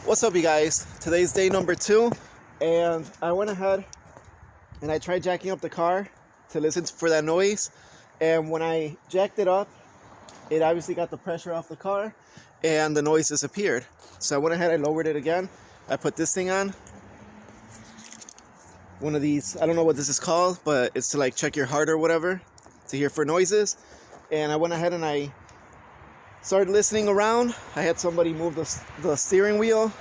What's up, you guys? Today's day number 2, and I went ahead and I tried jacking up the car to listen for that noise, and when I jacked it up, it obviously got the pressure off the car and the noise disappeared. So I went ahead, I lowered it again, I put this thing on, one of these, I don't know what this is called, but it's to like check your heart or whatever, to hear for noises. And I went ahead and I started listening around. I had somebody move the steering wheel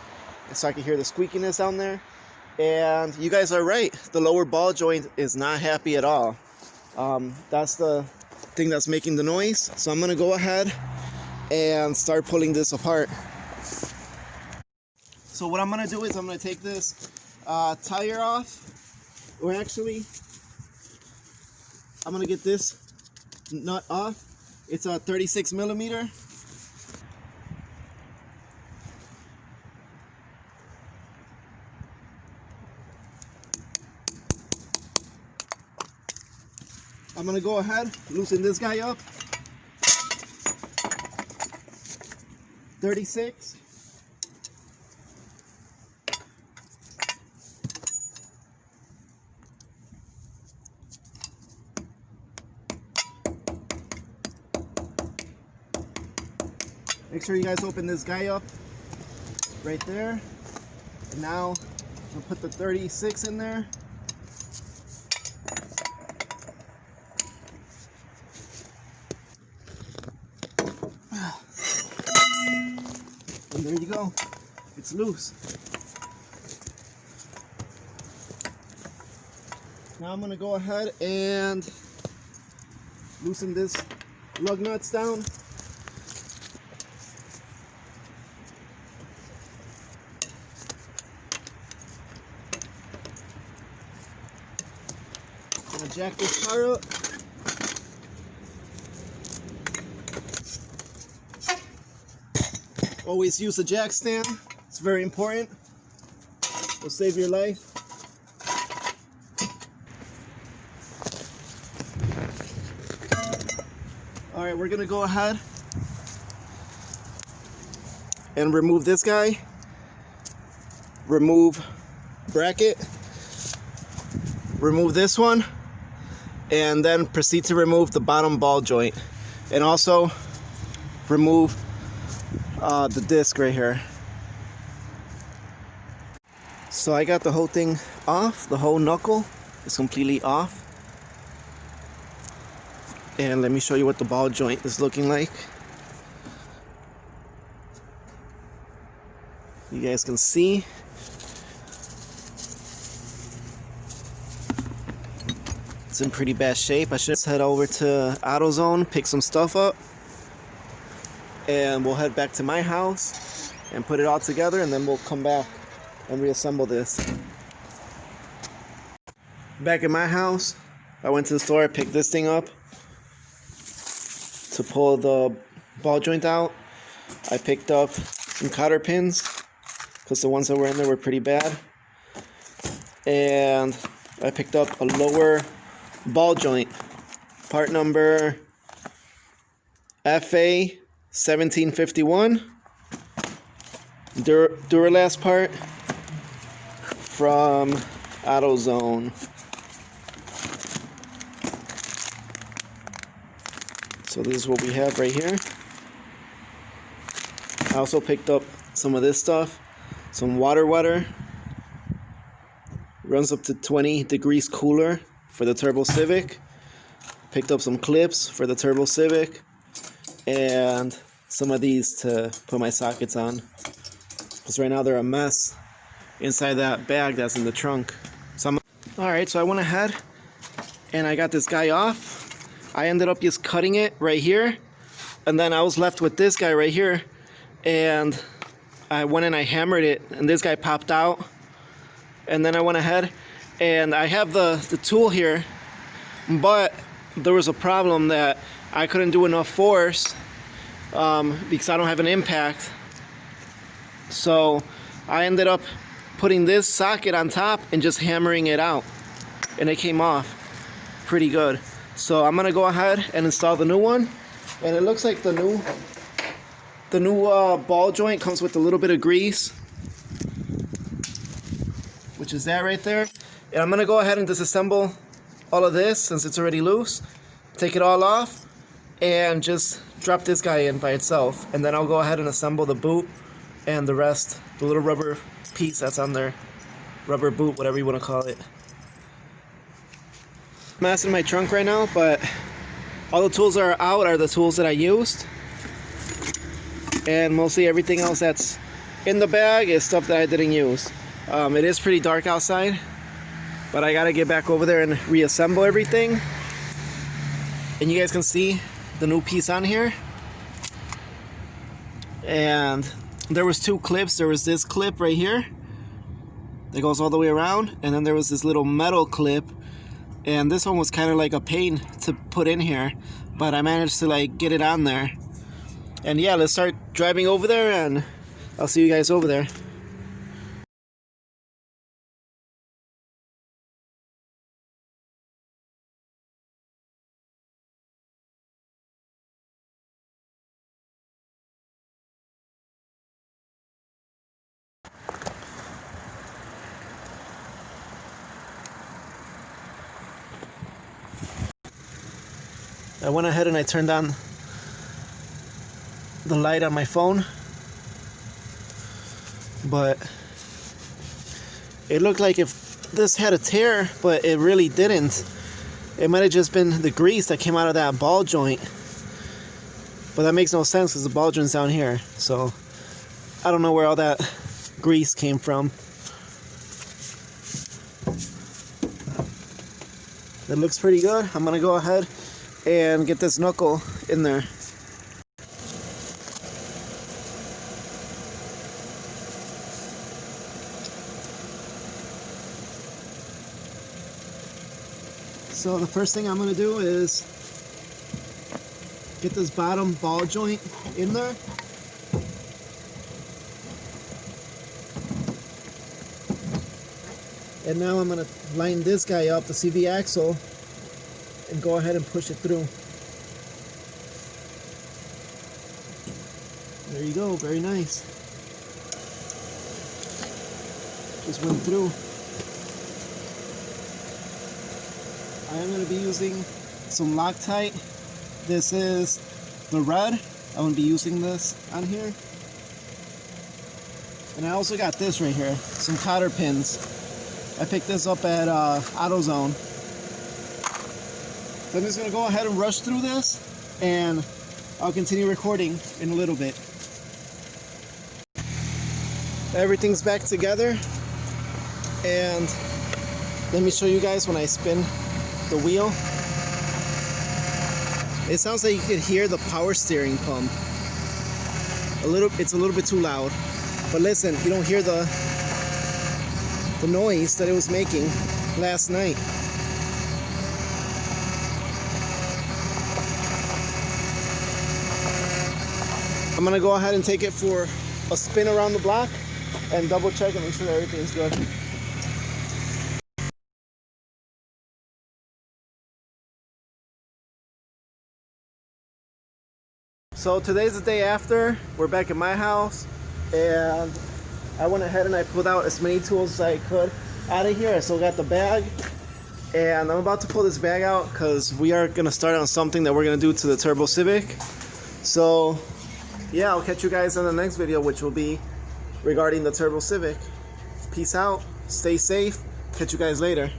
so I could hear the squeakiness down there. And you guys are right, the lower ball joint is not happy at all. That's the thing that's making the noise. So I'm gonna go ahead and start pulling this apart. So what I'm gonna do is I'm gonna take this tire off, or actually I'm gonna get this nut off. It's a 36 millimeter. I'm gonna go ahead, loosen this guy up. 36. Make sure you guys open this guy up right there. And now we'll put the 36 in there. And there you go, it's loose. Now I'm gonna go ahead and loosen this lug nuts down. Gonna jack this car up. Always use a jack stand, it's very important. It'll save your life. Alright, we're gonna go ahead and remove this guy. Remove bracket. Remove this one. And then proceed to remove the bottom ball joint. And also remove the disc right here. So I got the whole thing off. The whole knuckle is completely off. And let me show you what the ball joint is looking like. You guys can see. It's in pretty bad shape. I should head over to AutoZone, pick some stuff up, and we'll head back to my house and put it all together, and then we'll come back and reassemble this. Back at my house, I went to the store, picked this thing up to pull the ball joint out. I picked up some cotter pins because the ones that were in there were pretty bad, and I picked up a lower ball joint, part number FA 1751, Duralast part from AutoZone. So this is what we have right here. I also picked up some of this stuff, some water. Runs up to 20 degrees cooler for the Turbo Civic. Picked up some clips for the Turbo Civic, and some of these to put my sockets on, because right now they're a mess inside that bag that's in the trunk. So alright, so I went ahead and I got this guy off. I ended up just cutting it right here, and then I was left with this guy right here, and I went and I hammered it, and this guy popped out. And then I went ahead and I have the tool here, but there was a problem that I couldn't do enough force because I don't have an impact. So I ended up putting this socket on top and just hammering it out. and it came off pretty good. So I'm gonna go ahead and install the new one, and it looks like the new ball joint comes with a little bit of grease, which is that right there. And I'm gonna go ahead and disassemble all of this since it's already loose, take it all off, and just drop this guy in by itself, and then I'll go ahead and assemble the boot and the rest, the little rubber piece that's on there, rubber boot, whatever you want to call it. I'm messing in my trunk right now, but all the tools that are out are the tools that I used, and mostly everything else that's in the bag is stuff that I didn't use. It is pretty dark outside, but I gotta get back over there and reassemble everything. And you guys can see the new piece on here. And there was two clips. There was this clip right here that goes all the way around, and then there was this little metal clip, and this one was kind of like a pain to put in here, but I managed to like get it on there. And yeah, let's start driving over there, and I'll see you guys over there. I went ahead and I turned on the light on my phone, but it looked like if this had a tear, but it really didn't. It might have just been the grease that came out of that ball joint, but that makes no sense because the ball joint's down here, so I don't know where all that grease came from. It looks pretty good. I'm gonna go ahead and get this knuckle in there. So the first thing I'm going to do is get this bottom ball joint in there. And now I'm going to line this guy up, the CV axle, and go ahead and push it through. There you go, very nice. Just went through. I am going to be using some Loctite. This is the red. I'm going to be using this on here. And I also got this right here, some cotter pins. I picked this up at AutoZone. So I'm just going to go ahead and rush through this, and I'll continue recording in a little bit. Everything's back together, and let me show you guys when I spin the wheel. It sounds like you could hear the power steering pump. It's a little bit too loud, but listen, you don't hear the noise that it was making last night. I'm gonna go ahead and take it for a spin around the block and double check and make sure that everything's good. So today's the day after. We're back at my house, and I went ahead and I pulled out as many tools as I could out of here. I still got the bag, and I'm about to pull this bag out because we are gonna start on something that we're gonna do to the Turbo Civic. So yeah, I'll catch you guys in the next video, which will be regarding the Turbo Civic. Peace out, stay safe, catch you guys later.